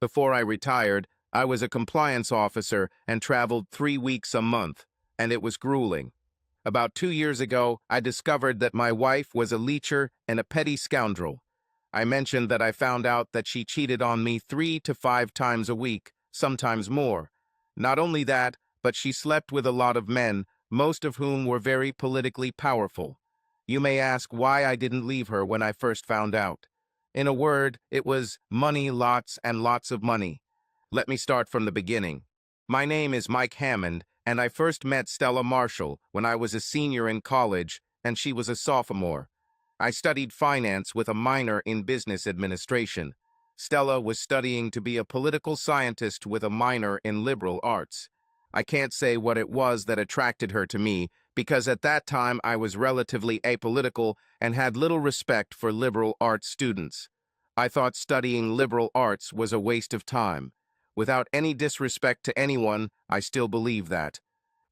Before I retired, I was a compliance officer and traveled 3 weeks a month, and it was grueling. About 2 years ago, I discovered that my wife was a leecher and a petty scoundrel. I mentioned that I found out that she cheated on me 3 to 5 times a week, sometimes more. Not only that, but she slept with a lot of men, most of whom were very politically powerful. You may ask why I didn't leave her when I first found out. In a word, it was money, lots and lots of money. Let me start from the beginning. My name is Mike Hammond, and I first met Stella Marshall when I was a senior in college and she was a sophomore. I studied finance with a minor in business administration. Stella was studying to be a political scientist with a minor in liberal arts. I can't say what it was that attracted her to me, because at that time I was relatively apolitical and had little respect for liberal arts students. I thought studying liberal arts was a waste of time. Without any disrespect to anyone, I still believe that.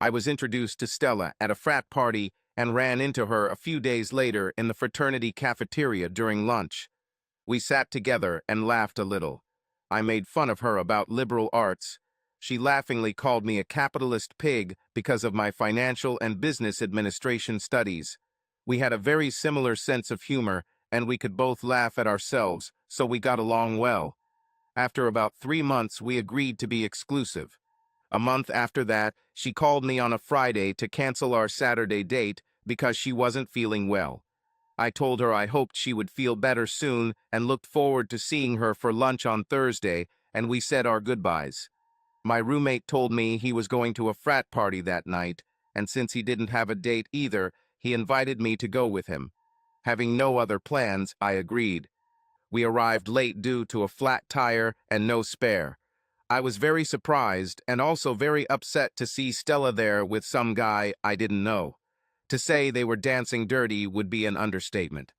I was introduced to Stella at a frat party and ran into her a few days later in the fraternity cafeteria during lunch. We sat together and laughed a little. I made fun of her about liberal arts. She laughingly called me a capitalist pig because of my financial and business administration studies. We had a very similar sense of humor, and we could both laugh at ourselves, so we got along well. After about 3 months, we agreed to be exclusive. A month after that, she called me on a Friday to cancel our Saturday date because she wasn't feeling well. I told her I hoped she would feel better soon and looked forward to seeing her for lunch on Thursday, and we said our goodbyes. My roommate told me he was going to a frat party that night, and since he didn't have a date either, he invited me to go with him. Having no other plans, I agreed. We arrived late due to a flat tire and no spare. I was very surprised and also very upset to see Stella there with some guy I didn't know. To say they were dancing dirty would be an understatement.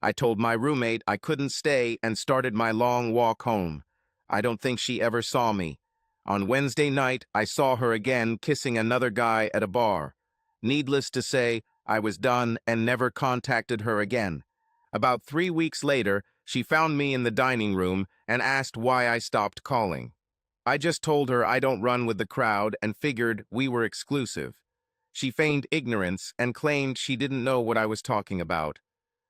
I told my roommate I couldn't stay and started my long walk home. I don't think she ever saw me. On Wednesday night, I saw her again kissing another guy at a bar. Needless to say, I was done and never contacted her again. About 3 weeks later, she found me in the dining room and asked why I stopped calling. I just told her I don't run with the crowd and figured we were exclusive. She feigned ignorance and claimed she didn't know what I was talking about.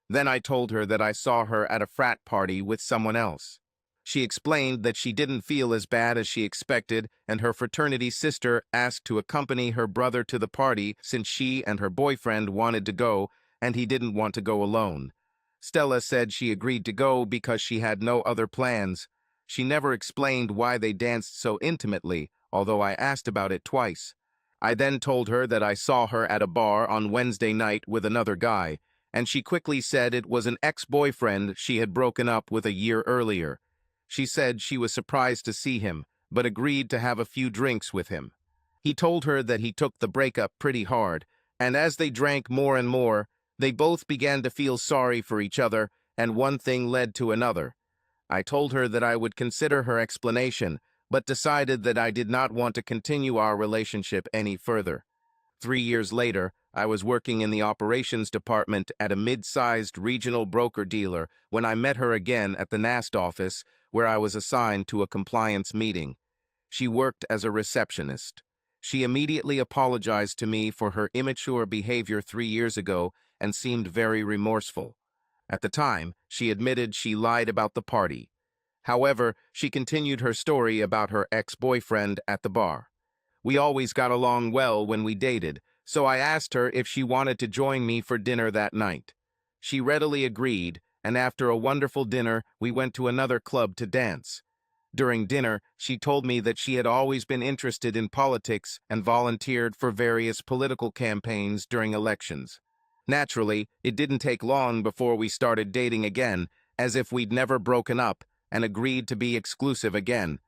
Then I told her that I saw her at a frat party with someone else. She explained that she didn't feel as bad as she expected, and her fraternity sister asked to accompany her brother to the party since she and her boyfriend wanted to go, and he didn't want to go alone. Stella said she agreed to go because she had no other plans. She never explained why they danced so intimately, although I asked about it twice. I then told her that I saw her at a bar on Wednesday night with another guy, and she quickly said it was an ex-boyfriend she had broken up with a year earlier. She said she was surprised to see him, but agreed to have a few drinks with him. He told her that he took the breakup pretty hard, and as they drank more and more, they both began to feel sorry for each other, and one thing led to another. I told her that I would consider her explanation, but decided that I did not want to continue our relationship any further. 3 years later, I was working in the operations department at a mid-sized regional broker-dealer when I met her again at the NAST office, where I was assigned to a compliance meeting. She worked as a receptionist. She immediately apologized to me for her immature behavior 3 years ago and seemed very remorseful. At the time, she admitted she lied about the party. However, she continued her story about her ex-boyfriend at the bar. We always got along well when we dated, so I asked her if she wanted to join me for dinner that night. She readily agreed, and after a wonderful dinner, we went to another club to dance. During dinner, she told me that she had always been interested in politics and volunteered for various political campaigns during elections. Naturally, it didn't take long before we started dating again, as if we'd never broken up, and agreed to be exclusive again.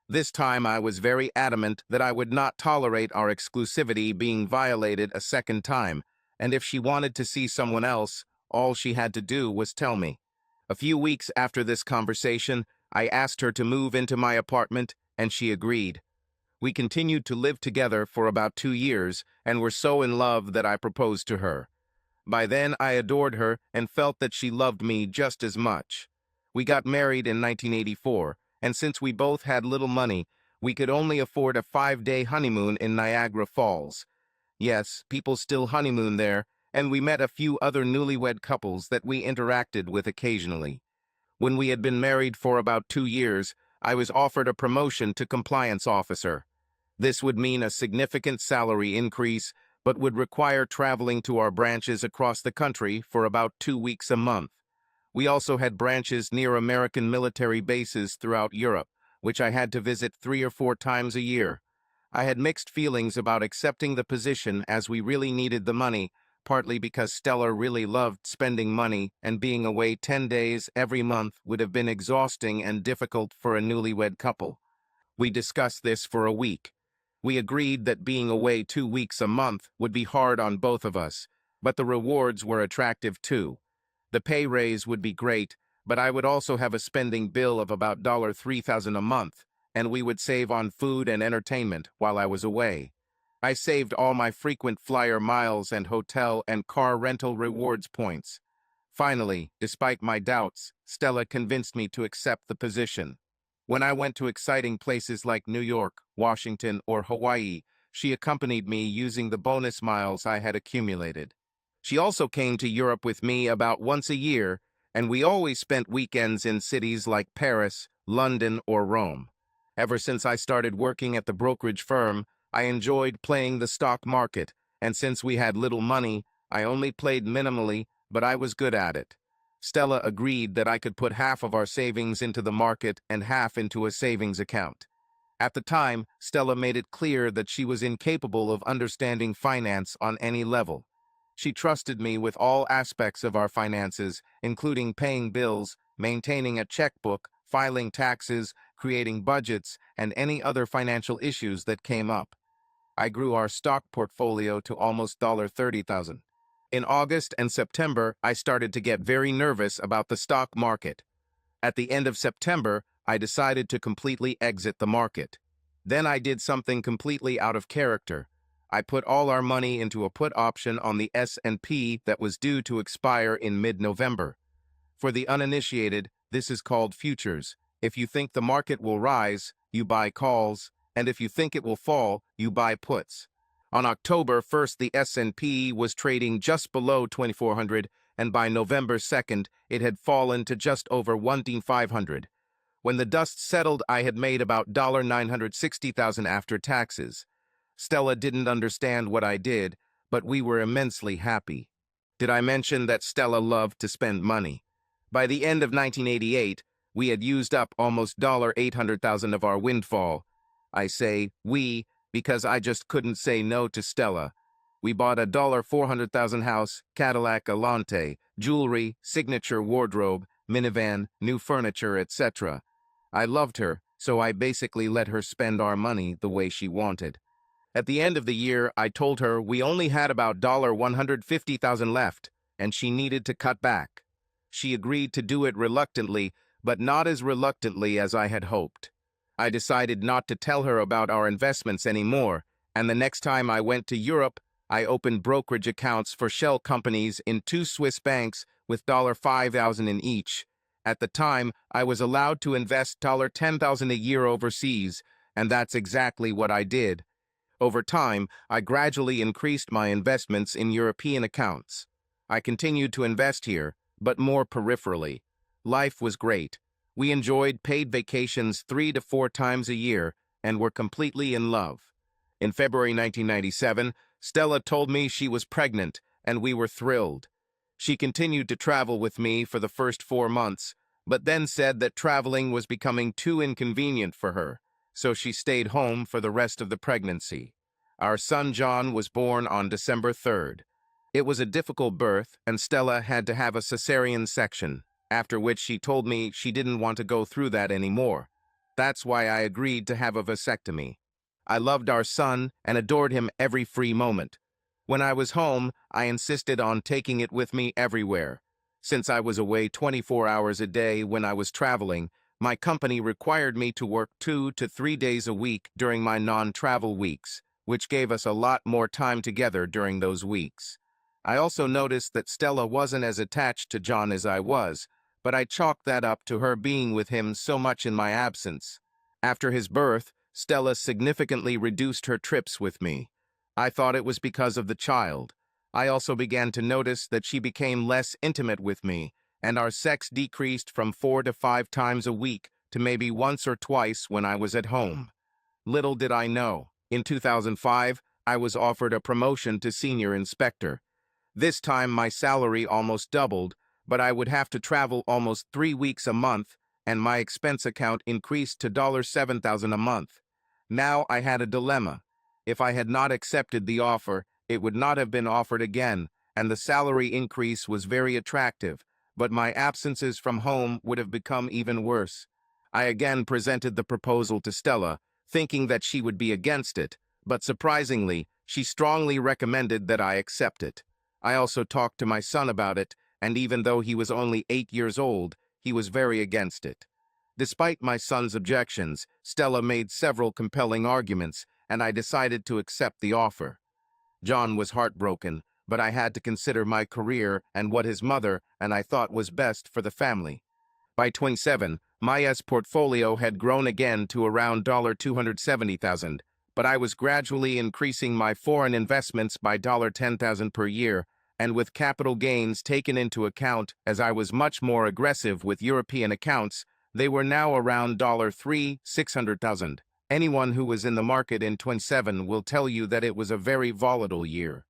This time I was very adamant that I would not tolerate our exclusivity being violated a second time, and if she wanted to see someone else, all she had to do was tell me. A few weeks after this conversation, I asked her to move into my apartment, and she agreed. We continued to live together for about 2 years, and were so in love that I proposed to her. By then, I adored her and felt that she loved me just as much. We got married in 1984, and since we both had little money, we could only afford a 5-day honeymoon in Niagara Falls. Yes, people still honeymoon there, and we met a few other newlywed couples that we interacted with occasionally. When we had been married for about 2 years, I was offered a promotion to compliance officer. This would mean a significant salary increase, but would require traveling to our branches across the country for about 2 weeks a month. We also had branches near American military bases throughout Europe, which I had to visit 3 or 4 times a year. I had mixed feelings about accepting the position as we really needed the money, partly because Stella really loved spending money and being away 10 days every month would have been exhausting and difficult for a newlywed couple. We discussed this for a week. We agreed that being away 2 weeks a month would be hard on both of us, but the rewards were attractive too. The pay raise would be great, but I would also have a spending bill of about $3,000 a month, and we would save on food and entertainment while I was away. I saved all my frequent flyer miles and hotel and car rental rewards points. Finally, despite my doubts, Stella convinced me to accept the position. When I went to exciting places like New York, Washington, or Hawaii, she accompanied me using the bonus miles I had accumulated. She also came to Europe with me about once a year, and we always spent weekends in cities like Paris, London, or Rome. Ever since I started working at the brokerage firm, I enjoyed playing the stock market, and since we had little money, I only played minimally, but I was good at it. Stella agreed that I could put half of our savings into the market and half into a savings account. At the time, Stella made it clear that she was incapable of understanding finance on any level. She trusted me with all aspects of our finances, including paying bills, maintaining a checkbook, filing taxes, creating budgets, and any other financial issues that came up. I grew our stock portfolio to almost $30,000. In August and September, I started to get very nervous about the stock market. At the end of September, I decided to completely exit the market. Then I did something completely out of character. I put all our money into a put option on the S&P that was due to expire in mid-November. For the uninitiated, this is called futures. If you think the market will rise, you buy calls, and if you think it will fall, you buy puts. On October 1st, the S&P was trading just below 2,400, and by November 2nd, it had fallen to just over 1,500. When the dust settled, I had made about $960,000 after taxes. Stella didn't understand what I did, but we were immensely happy. Did I mention that Stella loved to spend money? By the end of 1988, we had used up almost $800,000 of our windfall. I say we because I just couldn't say no to Stella. We bought a $400,000 house, Cadillac Alante, jewelry, signature wardrobe, minivan, new furniture, etc. I loved her, so I basically let her spend our money the way she wanted. At the end of the year, I told her we only had about $150,000 left, and she needed to cut back. She agreed to do it reluctantly, but not as reluctantly as I had hoped. I decided not to tell her about our investments anymore, and the next time I went to Europe, I opened brokerage accounts for shell companies in 2 Swiss banks with $5,000 in each. At the time, I was allowed to invest $10,000 a year overseas, and that's exactly what I did. Over time, I gradually increased my investments in European accounts. I continued to invest here, but more peripherally. Life was great. We enjoyed paid vacations 3 to 4 times a year and were completely in love. In February 1997, Stella told me she was pregnant, and we were thrilled. She continued to travel with me for the first 4 months, but then said that traveling was becoming too inconvenient for her, so she stayed home for the rest of the pregnancy. Our son John was born on December 3rd. It was a difficult birth, and Stella had to have a cesarean section, after which she told me she didn't want to go through that anymore. That's why I agreed to have a vasectomy. I loved our son and adored him every free moment. When I was home, I insisted on taking it with me everywhere. Since I was away 24 hours a day when I was traveling, my company required me to work 2 to 3 days a week during my non-travel weeks, which gave us a lot more time together during those weeks. I also noticed that Stella wasn't as attached to John as I was, but I chalked that up to her being with him so much in my absence. After his birth, Stella significantly reduced her trips with me. I thought it was because of the child. I also began to notice that she became less intimate with me, and our sex decreased from 4 to 5 times a week to maybe once or twice when I was at home. Little did I know, in 2005, I was offered a promotion to senior inspector. This time my salary almost doubled, but I would have to travel almost 3 weeks a month, and my expense account increased to $7,000 a month. Now I had a dilemma. If I had not accepted the offer, it would not have been offered again, and the salary increase was very attractive, but my absences from home would have become even worse. I again presented the proposal to Stella, thinking that she would be against it, but surprisingly, she strongly recommended that I accept it. I also talked to my son about it, and even though he was only 8 years old, he was very against it. Despite my son's objections, Stella made several compelling arguments, and I decided to accept the offer. John was heartbroken, but I had to consider my career and what his mother and I thought was best for the family. By 27, Maya's portfolio had grown again to around $270,000, but I was gradually increasing my foreign investments by $10,000 per year, and with capital gains taken into account as I was much more aggressive with European accounts, they were now around $600,000. Anyone who was in the market in 27 will tell you that it was a very volatile year.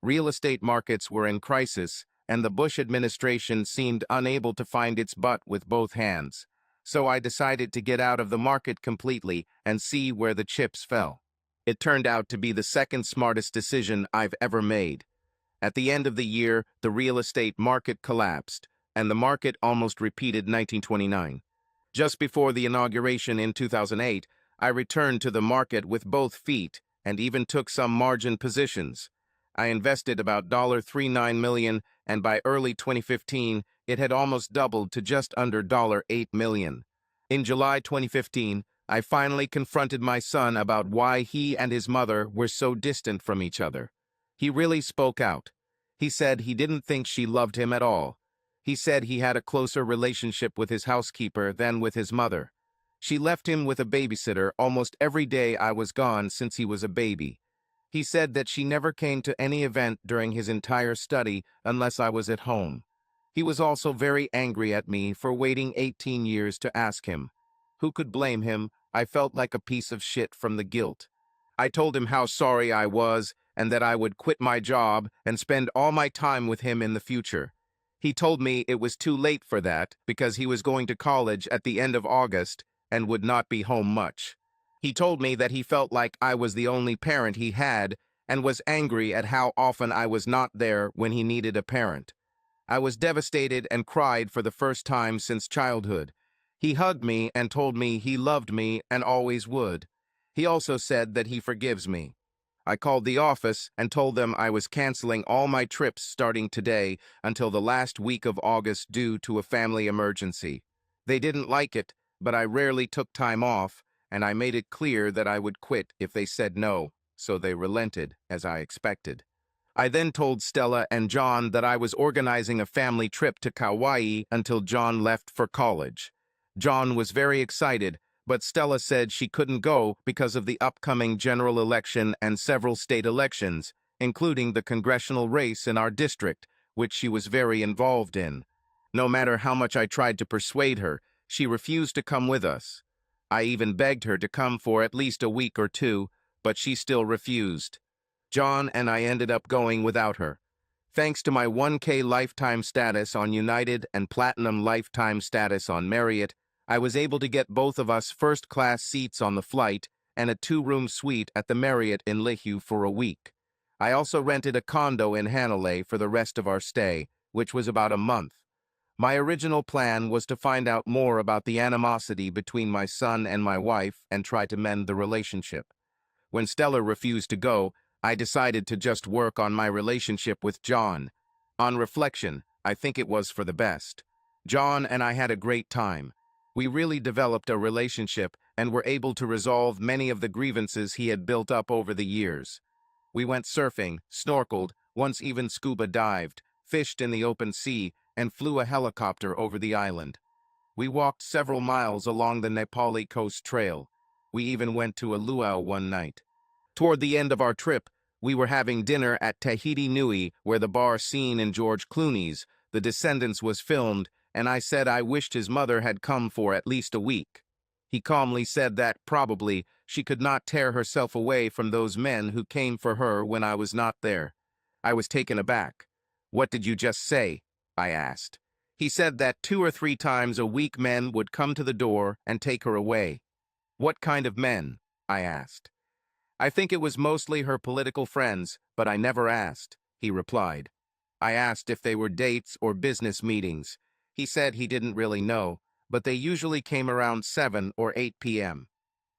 Real estate markets were in crisis, and the Bush administration seemed unable to find its butt with both hands. So I decided to get out of the market completely and see where the chips fell. It turned out to be the second smartest decision I've ever made. At the end of the year, the real estate market collapsed, and the market almost repeated 1929. Just before the inauguration in 2008, I returned to the market with both feet and even took some margin positions. I invested about $39 million, and by early 2015, it had almost doubled to just under $8 million. In July 2015, I finally confronted my son about why he and his mother were so distant from each other. He really spoke out. He said he didn't think she loved him at all. He said he had a closer relationship with his housekeeper than with his mother. She left him with a babysitter almost every day I was gone since he was a baby. He said that she never came to any event during his entire study unless I was at home. He was also very angry at me for waiting 18 years to ask him. Who could blame him? I felt like a piece of shit from the guilt. I told him how sorry I was and that I would quit my job and spend all my time with him in the future. He told me it was too late for that because he was going to college at the end of August and would not be home much. He told me that he felt like I was the only parent he had and was angry at how often I was not there when he needed a parent. I was devastated and cried for the first time since childhood. He hugged me and told me he loved me and always would. He also said that he forgives me. I called the office and told them I was canceling all my trips starting today until the last week of August due to a family emergency. They didn't like it, but I rarely took time off, and I made it clear that I would quit if they said no, so they relented, as I expected. I then told Stella and John that I was organizing a family trip to Kauai until John left for college. John was very excited, but Stella said she couldn't go because of the upcoming general election and several state elections, including the congressional race in our district, which she was very involved in. No matter how much I tried to persuade her, she refused to come with us. I even begged her to come for at least a week or two, but she still refused. John and I ended up going without her. Thanks to my 1K lifetime status on United and Platinum lifetime status on Marriott, I was able to get both of us first-class seats on the flight and a 2-room suite at the Marriott in Lihue for a week. I also rented a condo in Hanalei for the rest of our stay, which was about a month. My original plan was to find out more about the animosity between my son and my wife and try to mend the relationship. When Stella refused to go, I decided to just work on my relationship with John. On reflection, I think it was for the best. John and I had a great time. We really developed a relationship and were able to resolve many of the grievances he had built up over the years. We went surfing, snorkeled, once even scuba dived, fished in the open sea, and flew a helicopter over the island. We walked several miles along the Nepali Coast Trail. We even went to a luau one night. Toward the end of our trip, we were having dinner at Tahiti Nui, where the bar scene in George Clooney's The Descendants was filmed, and I said I wished his mother had come for at least a week. He calmly said that, probably, she could not tear herself away from those men who came for her when I was not there. I was taken aback. "What did you just say?" I asked. He said that 2 or 3 times a week men would come to the door and take her away. "What kind of men?" I asked. "I think it was mostly her political friends, but I never asked," he replied. I asked if they were dates or business meetings. He said he didn't really know, but they usually came around 7 or 8 p.m.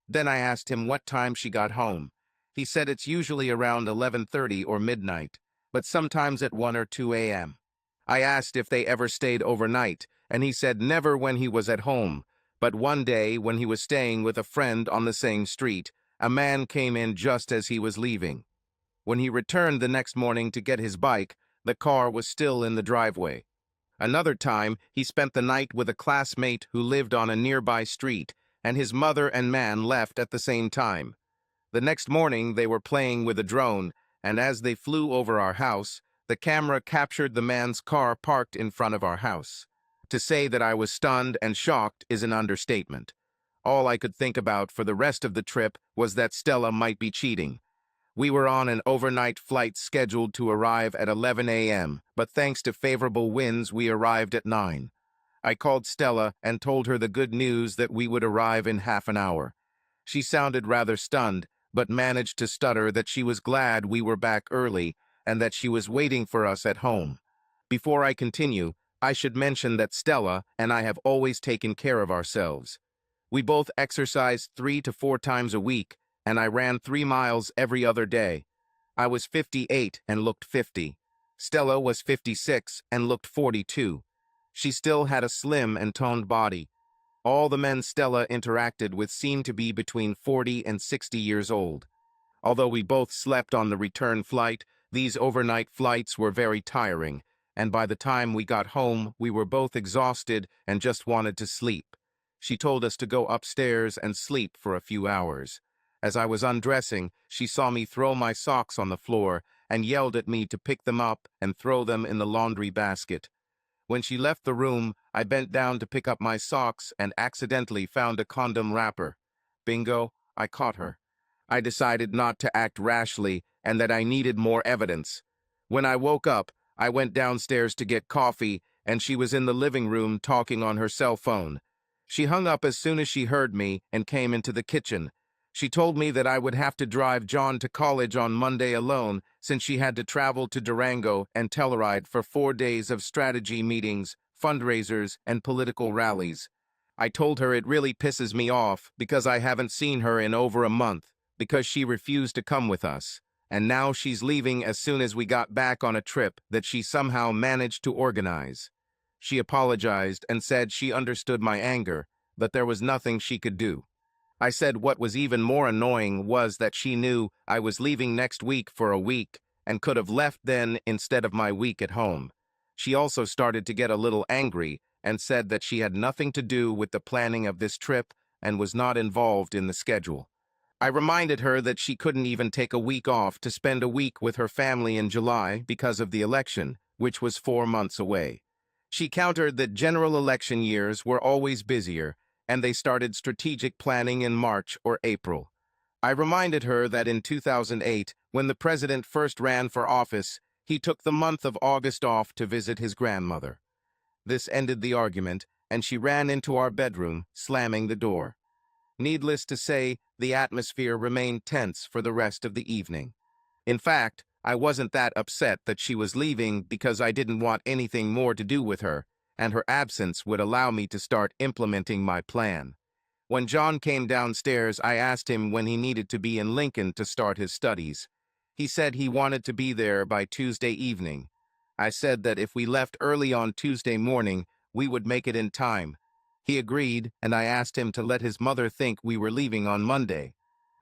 Then I asked him what time she got home. He said it's usually around 11:30 or midnight, but sometimes at 1 or 2 a.m. I asked if they ever stayed overnight, and he said never when he was at home, but one day when he was staying with a friend on the same street, a man came in just as he was leaving. When he returned the next morning to get his bike, the car was still in the driveway. Another time, he spent the night with a classmate who lived on a nearby street, and his mother and man left at the same time. The next morning, they were playing with a drone, and as they flew over our house, the camera captured the man's car parked in front of our house. To say that I was stunned and shocked is an understatement. All I could think about for the rest of the trip was that Stella might be cheating. We were on an overnight flight scheduled to arrive at 11 a.m., but thanks to favorable winds, we arrived at 9. I called Stella and told her the good news that we would arrive in half an hour. She sounded rather stunned, but managed to stutter that she was glad we were back early and that she was waiting for us at home. Before I continue, I should mention that Stella and I have always taken care of ourselves. We both exercised 3 to 4 times a week, and I ran 3 miles every other day. I was 58 and looked 50. Stella was 56 and looked 42. She still had a slim and toned body. All the men Stella interacted with seemed to be between 40 and 60 years old. Although we both slept on the return flight, these overnight flights were very tiring, and by the time we got home, we were both exhausted and just wanted to sleep. She told us to go upstairs and sleep for a few hours. As I was undressing, she saw me throw my socks on the floor and yelled at me to pick them up and throw them in the laundry basket. When she left the room, I bent down to pick up my socks and accidentally found a condom wrapper. Bingo, I caught her. I decided not to act rashly and that I needed more evidence. When I woke up, I went downstairs to get coffee, and she was in the living room talking on her cell phone. She hung up as soon as she heard me and came into the kitchen. She told me that I would have to drive John to college on Monday alone since she had to travel to Durango and Telluride for 4 days of strategy meetings, fundraisers, and political rallies. I told her it really pisses me off because I haven't seen her in over a month because she refused to come with us, and now she's leaving as soon as we got back on a trip that she somehow managed to organize. She apologized and said she understood my anger, but there was nothing she could do. I said what was even more annoying was that she knew I was leaving next week for a week and could have left then instead of my week at home. She also started to get a little angry and said that she had nothing to do with the planning of this trip and was not involved in the schedule. I reminded her that she couldn't even take a week off to spend a week with her family in July because of the election, which was 4 months away. She countered that general election years were always busier, and they started strategic planning in March or April. I reminded her that in 2008, when the president first ran for office, he took the month of August off to visit his grandmother. This ended the argument, and she ran into our bedroom, slamming the door. Needless to say, the atmosphere remained tense for the rest of the evening. In fact, I wasn't that upset that she was leaving because I didn't want anything more to do with her, and her absence would allow me to start implementing my plan. When John came downstairs, I asked him when he needed to be in Lincoln to start his studies. He said he wanted to be there by Tuesday evening. I said that if we left early on Tuesday morning, we would make it in time. He agreed, and I asked him to let his mother think we were leaving on Monday.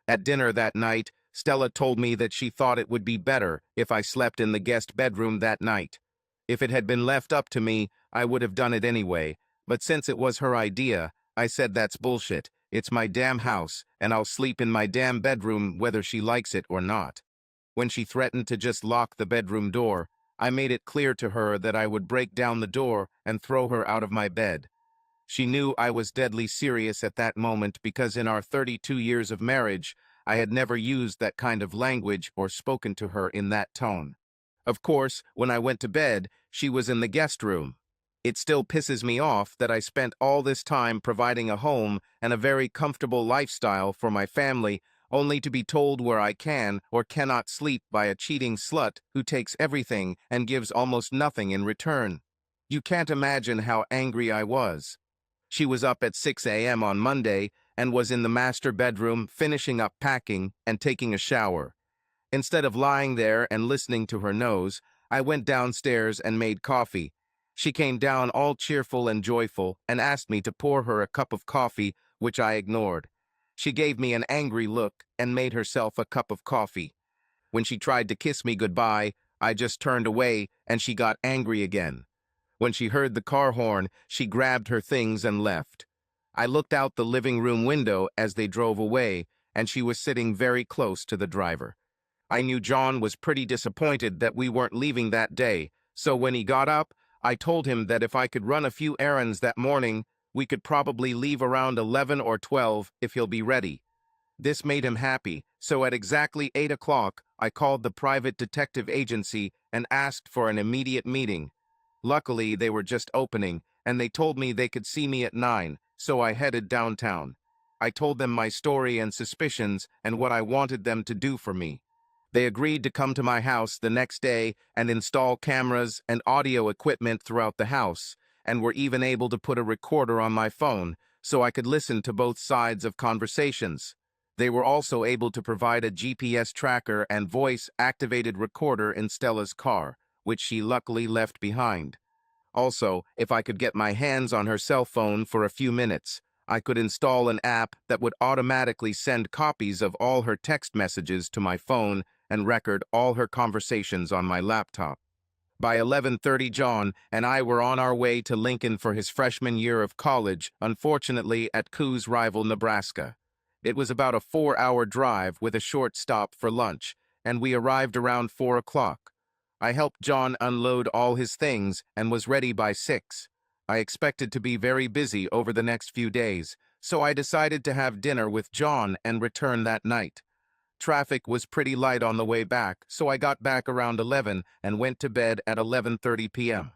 At dinner that night, Stella told me that she thought it would be better if I slept in the guest bedroom that night. If it had been left up to me, I would have done it anyway, but since it was her idea, I said that's bullshit. It's my damn house, and I'll sleep in my damn bedroom whether she likes it or not. When she threatened to just lock the bedroom door, I made it clear to her that I would break down the door and throw her out of my bed. She knew I was deadly serious at that moment because in our 32 years of marriage, I had never used that kind of language or spoken to her in that tone. Of course, when I went to bed, she was in the guest room. It still pisses me off that I spent all this time providing a home and a very comfortable lifestyle for my family, only to be told where I can or cannot sleep by a cheating slut who takes everything and gives almost nothing in return. You can't imagine how angry I was. She was up at 6 a.m. on Monday and was in the master bedroom finishing up packing and taking a shower. Instead of lying there and listening to her nose, I went downstairs and made coffee. She came down all cheerful and joyful and asked me to pour her a cup of coffee, which I ignored. She gave me an angry look and made herself a cup of coffee. When she tried to kiss me goodbye, I just turned away and she got angry again. When she heard the car horn, she grabbed her things and left. I looked out the living room window as they drove away, and she was sitting very close to the driver. I knew John was pretty disappointed that we weren't leaving that day, so when he got up, I told him that if I could run a few errands that morning, we could probably leave around 11 or 12 if he'll be ready. This made him happy, so at exactly 8 o'clock, I called the private detective agency and asked for an immediate meeting. Luckily, they were just opening, and they told me they could see me at 9, so I headed downtown. I told them my story and suspicions and what I wanted them to do for me. They agreed to come to my house the next day and install cameras and audio equipment throughout the house, and were even able to put a recorder on my phone so I could listen to both sides of conversations. They were also able to provide a GPS tracker and voice-activated recorder in Stella's car, which she luckily left behind. Also, if I could get my hands on her cell phone for a few minutes, I could install an app that would automatically send copies of all her text messages to my phone and record all her conversations on my laptop. By 11:30, John and I were on our way to Lincoln for his freshman year of college, unfortunately at Coos rival Nebraska. It was about a 4-hour drive with a short stop for lunch, and we arrived around 4 o'clock. I helped John unload all his things and was ready by 6. I expected to be very busy over the next few days, so I decided to have dinner with John and return that night. Traffic was pretty light on the way back, so I got back around 11 and went to bed at 11:30 p.m.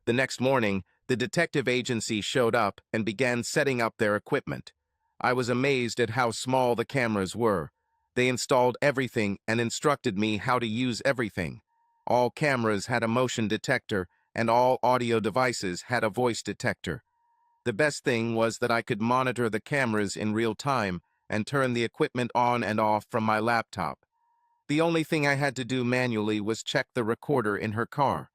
The next morning, the detective agency showed up and began setting up their equipment. I was amazed at how small the cameras were. They installed everything and instructed me how to use everything. All cameras had a motion detector, and all audio devices had a voice detector. The best thing was that I could monitor the cameras in real time and turn the equipment on and off from my laptop. The only thing I had to do manually was check the recorder in her car.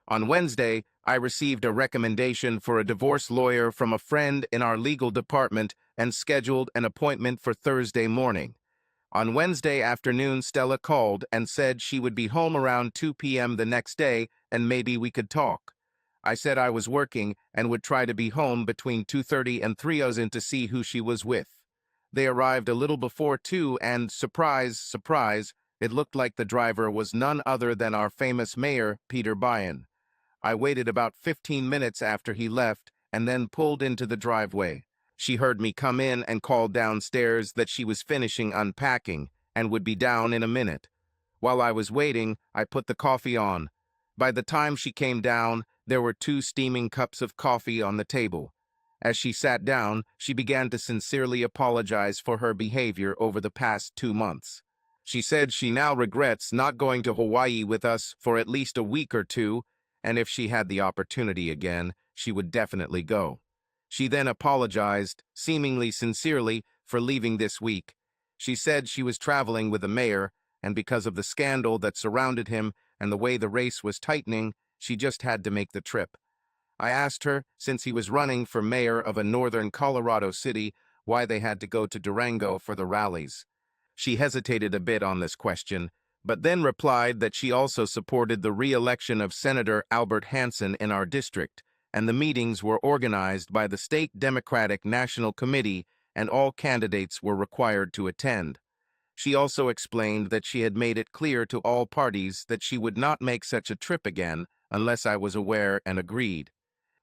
On Wednesday, I received a recommendation for a divorce lawyer from a friend in our legal department and scheduled an appointment for Thursday morning. On Wednesday afternoon, Stella called and said she would be home around 2 p.m. the next day and maybe we could talk. I said I was working and would try to be home between 2:30 and 3:00 to see who she was with. They arrived a little before 2 and, surprise, surprise, it looked like the driver was none other than our famous mayor, Peter Byen. I waited about 15 minutes after he left and then pulled into the driveway. She heard me come in and called downstairs that she was finishing unpacking and would be down in a minute. While I was waiting, I put the coffee on. By the time she came down, there were 2 steaming cups of coffee on the table. As she sat down, she began to sincerely apologize for her behavior over the past 2 months. She said she now regrets not going to Hawaii with us for at least a week or 2, and if she had the opportunity again, she would definitely go. She then apologized, seemingly sincerely, for leaving this week. She said she was traveling with the mayor, and because of the scandal that surrounded him and the way the race was tightening, she just had to make the trip. I asked her, since he was running for mayor of a northern Colorado city, why they had to go to Durango for the rallies. She hesitated a bit on this question, but then replied that she also supported the re-election of Senator Albert Hansen in our district, and the meetings were organized by the State Democratic National Committee and all candidates were required to attend. She also explained that she had made it clear to all parties that she would not make such a trip again unless I was aware and agreed.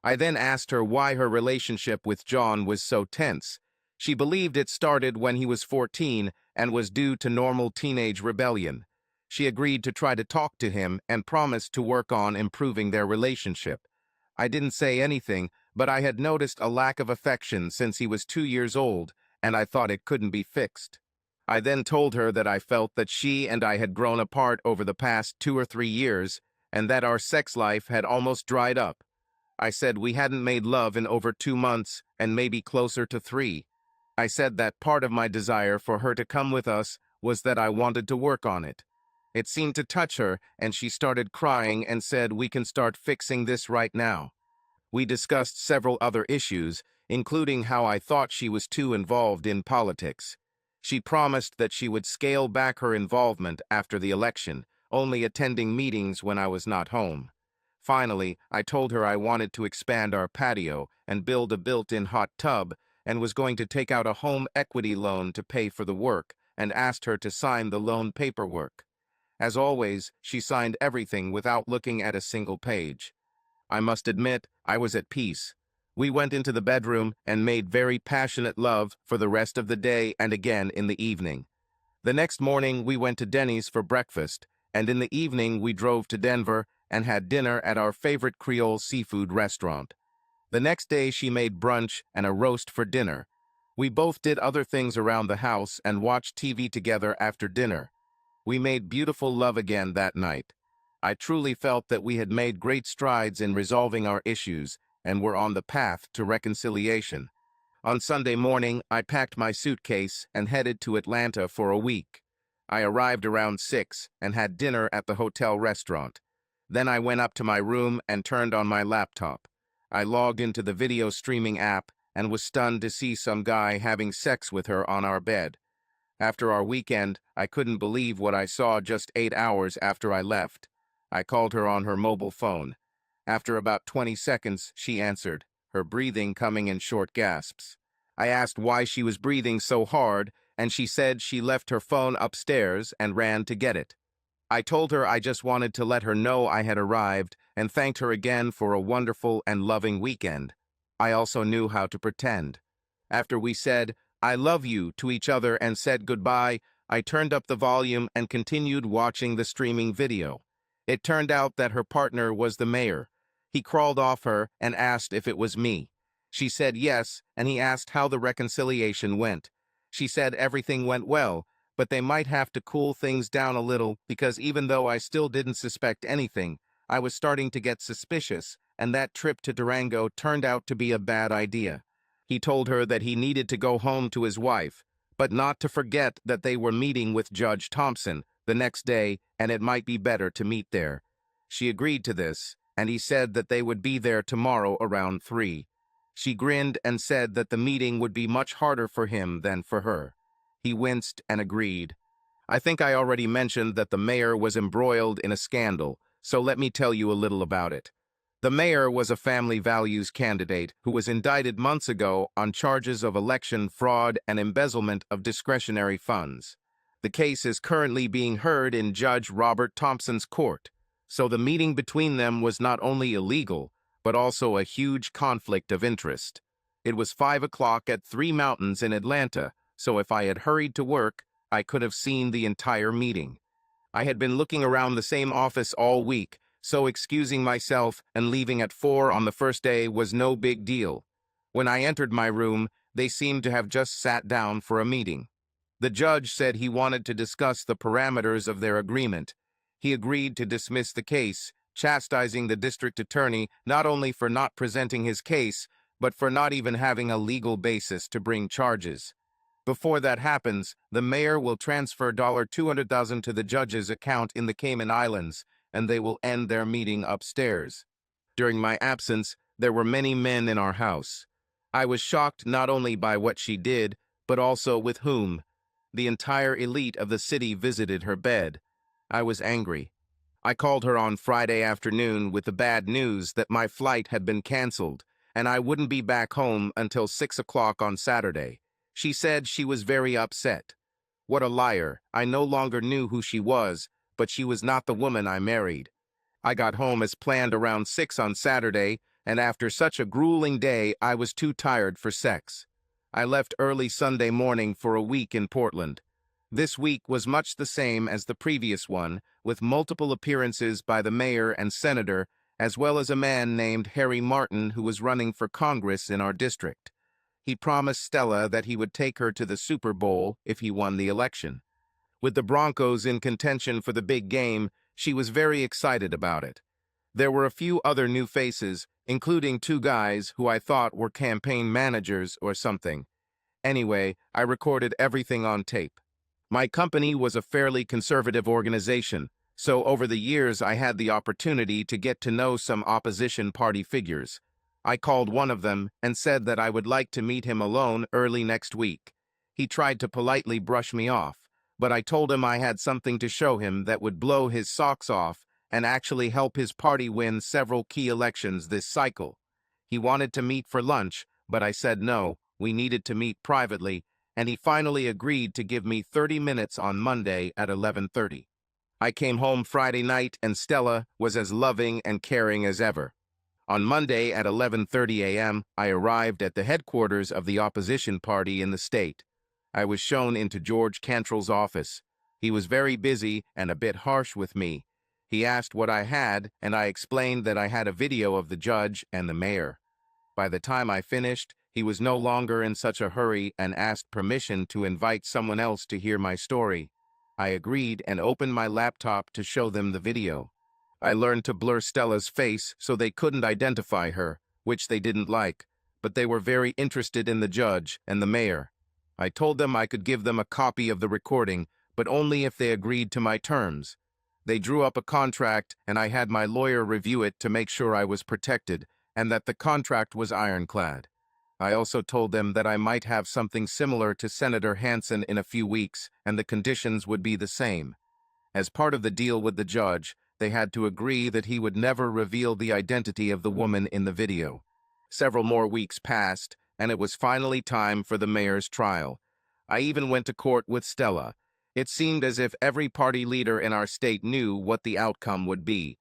I then asked her why her relationship with John was so tense. She believed it started when he was 14 and was due to normal teenage rebellion. She agreed to try to talk to him and promised to work on improving their relationship. I didn't say anything, but I had noticed a lack of affection since he was 2 years old, and I thought it couldn't be fixed. I then told her that I felt that she and I had grown apart over the past 2 or 3 years, and that our sex life had almost dried up. I said we hadn't made love in over 2 months and maybe closer to 3. I said that part of my desire for her to come with us was that I wanted to work on it. It seemed to touch her, and she started crying and said we can start fixing this right now. We discussed several other issues, including how I thought she was too involved in politics. She promised that she would scale back her involvement after the election, only attending meetings when I was not home. Finally, I told her I wanted to expand our patio and build a built-in hot tub and was going to take out a home equity loan to pay for the work and asked her to sign the loan paperwork. As always, she signed everything without looking at a single page. I must admit, I was at peace. We went into the bedroom and made very passionate love for the rest of the day and again in the evening. The next morning, we went to Denny's for breakfast, and in the evening we drove to Denver and had dinner at our favorite Creole seafood restaurant. The next day she made brunch and a roast for dinner. We both did other things around the house and watched TV together after dinner. We made beautiful love again that night. I truly felt that we had made great strides in resolving our issues and were on the path to reconciliation. On Sunday morning, I packed my suitcase and headed to Atlanta for a week. I arrived around 6 and had dinner at the hotel restaurant. Then I went up to my room and turned on my laptop. I logged into the video streaming app and was stunned to see some guy having sex with her on our bed. After our weekend, I couldn't believe what I saw just 8 hours after I left. I called her on her mobile phone. After about 20 seconds, she answered, her breathing coming in short gasps. I asked why she was breathing so hard, and she said she left her phone upstairs and ran to get it. I told her I just wanted to let her know I had arrived and thanked her again for a wonderful and loving weekend. I also knew how to pretend. After we said, "I love you" to each other and said goodbye, I turned up the volume and continued watching the streaming video. It turned out that her partner was the mayor. He crawled off her and asked if it was me. She said yes, and he asked how the reconciliation went. She said everything went well, but they might have to cool things down a little because even though I still didn't suspect anything, I was starting to get suspicious, and that trip to Durango turned out to be a bad idea. He told her that he needed to go home to his wife, but not to forget that they were meeting with Judge Thompson the next day and it might be better to meet there. She agreed to this, and he said that they would be there tomorrow around 3. She grinned and said that the meeting would be much harder for him than for her. He winced and agreed. I think I already mentioned that the mayor was embroiled in a scandal, so let me tell you a little about it. The mayor was a family values candidate who was indicted months ago on charges of election fraud and embezzlement of discretionary funds. The case is currently being heard in Judge Robert Thompson's court, so the meeting between them was not only illegal, but also a huge conflict of interest. It was 5 o'clock at 3 Mountains in Atlanta, so if I had hurried to work, I could have seen the entire meeting. I had been looking around the same office all week, so excusing myself and leaving at 4 on the first day was no big deal. When I entered my room, they seemed to have just sat down for a meeting. The judge said he wanted to discuss the parameters of their agreement. He agreed to dismiss the case, chastising the district attorney not only for not presenting his case, but for not even having a legal basis to bring charges. Before that happens, the mayor will transfer $200,000 to the judge's account in the Cayman Islands, and they will end their meeting upstairs. During my absence, there were many men in our house. I was shocked not only by what she did, but also with whom. The entire elite of the city visited her bed. I was angry. I called her on Friday afternoon with the bad news that my flight had been canceled and I wouldn't be back home until 6 o'clock on Saturday. She said she was very upset. What a liar. I no longer knew who she was, but she was not the woman I married. I got home as planned around 6 on Saturday, and after such a grueling day, I was too tired for sex. I left early Sunday morning for a week in Portland. This week was much the same as the previous one, with multiple appearances by the mayor and senator, as well as a man named Harry Martin who was running for Congress in our district. He promised Stella that he would take her to the Super Bowl if he won the election. With the Broncos in contention for the big game, she was very excited about it. There were a few other new faces, including two guys who I thought were campaign managers or something. Anyway, I recorded everything on tape. My company was a fairly conservative organization, so over the years I had the opportunity to get to know some opposition party figures. I called one of them and said that I would like to meet him alone early next week. He tried to politely brush me off, but I told him I had something to show him that would blow his socks off and actually help his party win several key elections this cycle. He wanted to meet for lunch, but I said no, we needed to meet privately, and he finally agreed to give me 30 minutes on Monday at 11:30. I came home Friday night and Stella was as loving and caring as ever. On Monday at 11:30 a.m., I arrived at the headquarters of the opposition party in the state. I was shown into George Cantrell's office. He was very busy and a bit harsh with me. He asked what I had, and I explained that I had a video of the judge and the mayor. By the time I finished, he was no longer in such a hurry and asked permission to invite someone else to hear my story. I agreed and opened my laptop to show them the video. I learned to blur Stella's face so they couldn't identify her, which they didn't like, but they were very interested in the judge and the mayor. I told them I could give them a copy of the recording, but only if they agreed to my terms. They drew up a contract and I had my lawyer review it to make sure I was protected and that the contract was ironclad. I also told them that I might have something similar to Senator Hansen in a few weeks and the conditions would be the same. As part of the deal with the judge, they had to agree that he would never reveal the identity of the woman in the video. Several more weeks passed, and it was finally time for the mayor's trial. I even went to court with Stella. It seemed as if every party leader in our state knew what the outcome would be.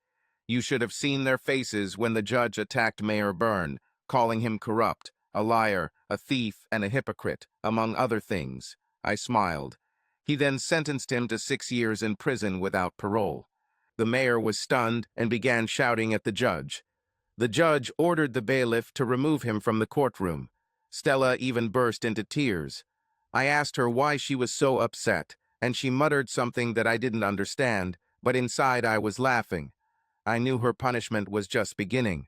You should have seen their faces when the judge attacked Mayor Byrne, calling him corrupt, a liar, a thief, and a hypocrite, among other things. I smiled. He then sentenced him to 6 years in prison without parole. The mayor was stunned and began shouting at the judge. The judge ordered the bailiff to remove him from the courtroom. Stella even burst into tears. I asked her why she was so upset, and she muttered something that I didn't understand, but inside I was laughing. I knew her punishment was just beginning.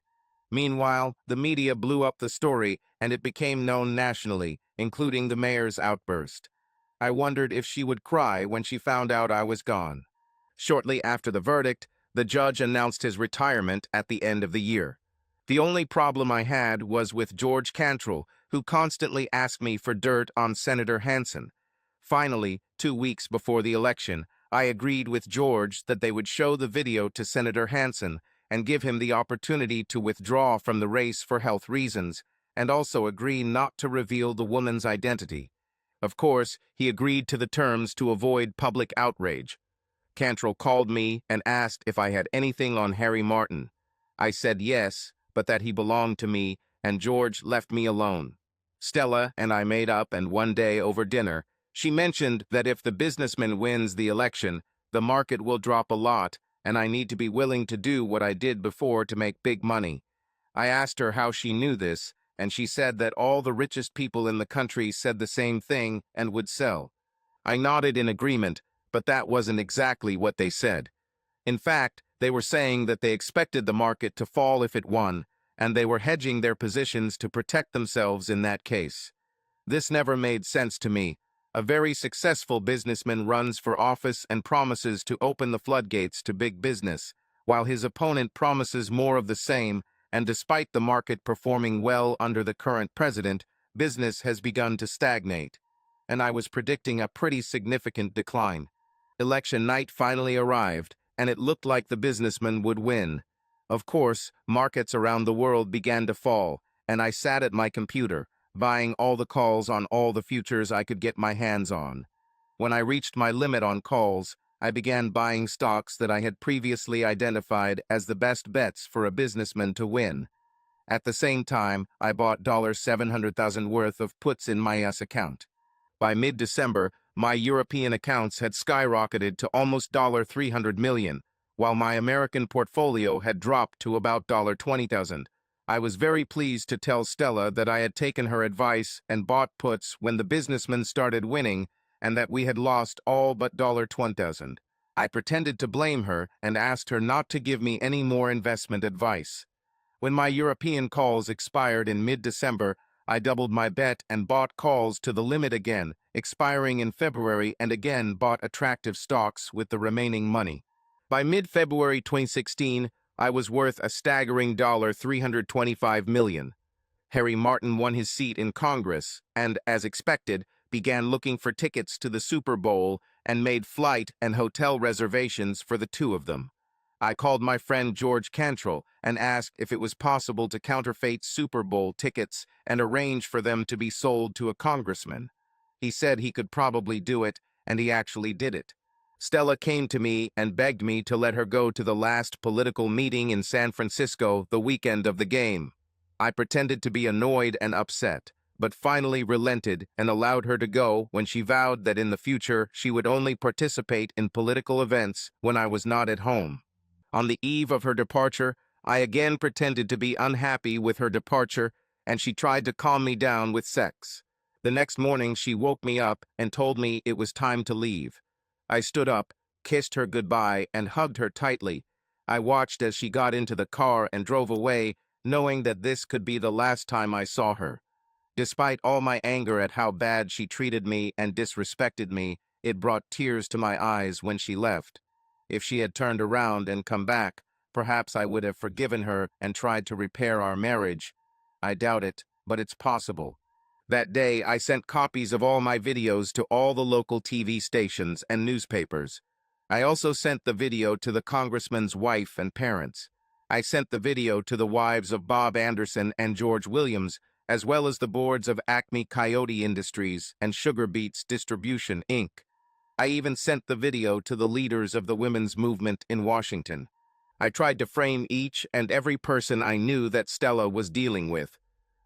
Meanwhile, the media blew up the story, and it became known nationally, including the mayor's outburst. I wondered if she would cry when she found out I was gone. Shortly after the verdict, the judge announced his retirement at the end of the year. The only problem I had was with George Cantrell, who constantly asked me for dirt on Senator Hansen. Finally, 2 weeks before the election, I agreed with George that they would show the video to Senator Hansen and give him the opportunity to withdraw from the race for health reasons, and also agree not to reveal the woman's identity. Of course, he agreed to the terms to avoid public outrage. Cantrell called me and asked if I had anything on Harry Martin. I said yes, but that he belonged to me, and George left me alone. Stella and I made up, and one day over dinner, she mentioned that if the businessman wins the election, the market will drop a lot, and I need to be willing to do what I did before to make big money. I asked her how she knew this, and she said that all the richest people in the country said the same thing and would sell. I nodded in agreement, but that wasn't exactly what they said. In fact, they were saying that they expected the market to fall if it won, and they were hedging their positions to protect themselves in that case. This never made sense to me. A very successful businessman runs for office and promises to open the floodgates to big business, while his opponent promises more of the same, and despite the market performing well under the current president, business has begun to stagnate. And I was predicting a pretty significant decline. Election night finally arrived, and it looked like the businessman would win. Of course, markets around the world began to fall, and I sat at my computer, buying all the calls on all the futures I could get my hands on. When I reached my limit on calls, I began buying stocks that I had previously identified as the best bets for a businessman to win. At the same time, I bought $700,000 worth of puts in my US account. By mid-December, my European accounts had skyrocketed to almost $300 million, while my American portfolio had dropped to about $20,000. I was very pleased to tell Stella that I had taken her advice and bought puts when the businessman started winning and that we had lost all but $20,000. I pretended to blame her and asked her not to give me any more investment advice. When my European calls expired in mid-December, I doubled my bet and bought calls to the limit again, expiring in February, and again bought attractive stocks with the remaining money. By mid-February 2016, I was worth a staggering $325 million. Harry Martin won his seat in Congress and, as expected, began looking for tickets to the Super Bowl and made flight and hotel reservations for the two of them. I called my friend George Cantrell and asked if it was possible to counterfeit Super Bowl tickets and arrange for them to be sold to a congressman. He said he could probably do it, and he actually did it. Stella came to me and begged me to let her go to the last political meeting in San Francisco the weekend of the game. I pretended to be annoyed and upset, but finally relented and allowed her to go when she vowed that in the future she would only participate in political events when I was not at home. On the eve of her departure, I again pretended to be unhappy with her departure, and she tried to calm me down with sex. The next morning, she woke me up and told me it was time to leave. I stood up, kissed her goodbye, and hugged her tightly. I watched as she got into the car and drove away, knowing that this could be the last time I saw her. Despite all my anger at how bad she treated me and disrespected me, it brought tears to my eyes when she left. If she had turned around and come back, perhaps I would have forgiven her and tried to repair our marriage. I doubt it, but it's possible. That day, I sent copies of all my videos to all the local TV stations and newspapers. I also sent the video to the congressman's wife and parents. I sent the video to the wives of Bob Anderson and George Williams, as well as the boards of Acme Coyote Industries and Sugar Beets Distribution, Inc. I even sent the video to the leaders of the women's movement in Washington. I tried to frame each and every person I knew that Stella was dealing with.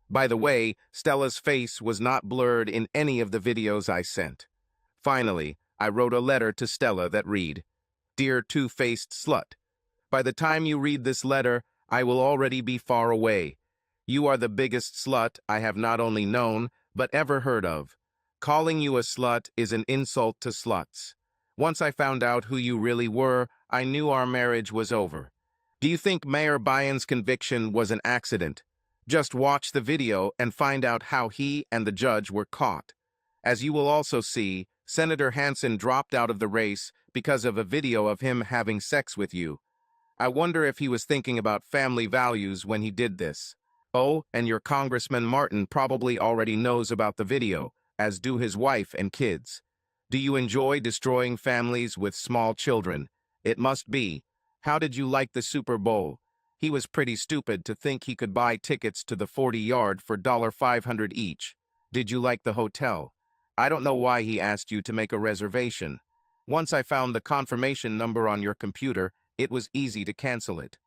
By the way, Stella's face was not blurred in any of the videos I sent. Finally, I wrote a letter to Stella that read, "Dear two-faced slut, by the time you read this letter, I will already be far away. You are the biggest slut I have not only known, but ever heard of. Calling you a slut is an insult to sluts. Once I found out who you really were, I knew our marriage was over. Do you think Mayor Byron's conviction was an accident? Just watch the video and find out how he and the judge were caught. As you will also see, Senator Hansen dropped out of the race because of a video of him having sex with you. I wonder if he was thinking about family values when he did this. Oh, and your Congressman Martin probably already knows about the video, as do his wife and kids. Do you enjoy destroying families with small children? It must be. How did you like the Super Bowl? He was pretty stupid to think he could buy tickets to the 40-yard for $500 each. Did you like the hotel? I don't know why he asked you to make a reservation. Once I found the confirmation number on your computer, it was easy to cancel it.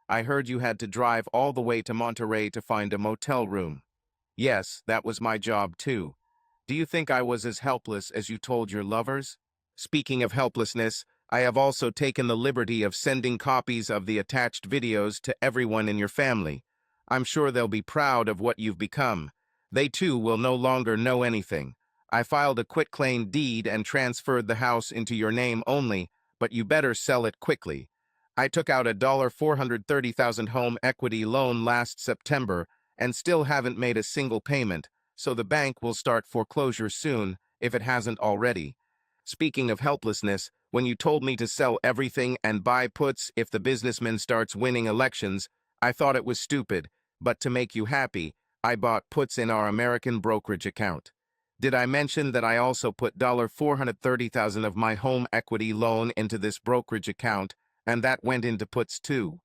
I heard you had to drive all the way to Monterey to find a motel room. Yes, that was my job too. Do you think I was as helpless as you told your lovers? Speaking of helplessness, I have also taken the liberty of sending copies of the attached videos to everyone in your family. I'm sure they'll be proud of what you've become. They too will no longer know anything. I filed a quitclaim deed and transferred the house into your name only, but you better sell it quickly. I took out a $430,000 home equity loan last September and still haven't made a single payment, so the bank will start foreclosure soon, if it hasn't already. Speaking of helplessness, when you told me to sell everything and buy puts if the businessman starts winning elections, I thought it was stupid, but to make you happy, I bought puts in our American brokerage account. Did I mention that I also put $430,000 of my home equity loan into this brokerage account, and that went into puts too?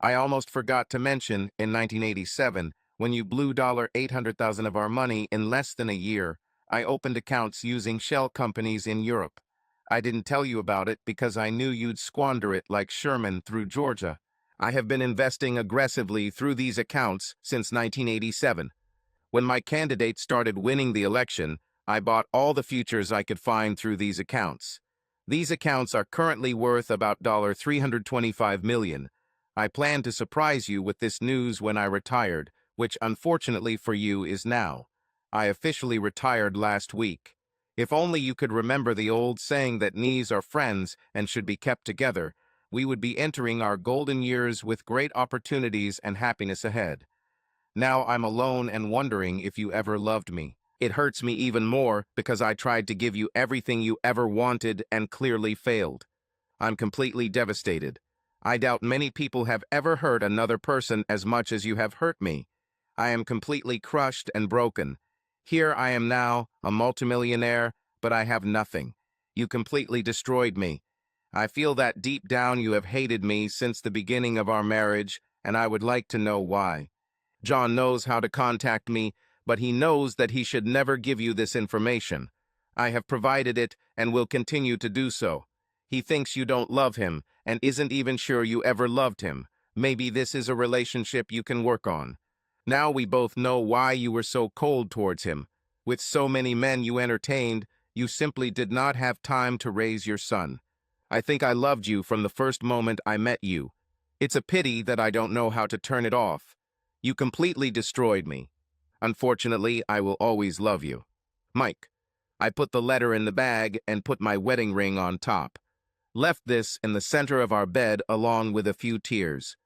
I almost forgot to mention, in 1987, when you blew $800,000 of our money in less than a year, I opened accounts using shell companies in Europe. I didn't tell you about it because I knew you'd squander it like Sherman through Georgia. I have been investing aggressively through these accounts since 1987. When my candidate started winning the election, I bought all the futures I could find through these accounts. These accounts are currently worth about $325 million. I plan to surprise you with this news when I retired, which unfortunately for you is now. I officially retired last week. If only you could remember the old saying that knees are friends and should be kept together, we would be entering our golden years with great opportunities and happiness ahead. Now I'm alone and wondering if you ever loved me. It hurts me even more because I tried to give you everything you ever wanted and clearly failed. I'm completely devastated. I doubt many people have ever hurt another person as much as you have hurt me. I am completely crushed and broken. Here I am now, a multimillionaire, but I have nothing. You completely destroyed me. I feel that deep down you have hated me since the beginning of our marriage, and I would like to know why. John knows how to contact me, but he knows that he should never give you this information. I have provided it and will continue to do so. He thinks you don't love him and isn't even sure you ever loved him. Maybe this is a relationship you can work on. Now we both know why you were so cold towards him. With so many men you entertained, you simply did not have time to raise your son. I think I loved you from the first moment I met you. It's a pity that I don't know how to turn it off. You completely destroyed me. Unfortunately, I will always love you. Mike. I put the letter in the bag and put my wedding ring on top. Left this in the center of our bed along with a few tears.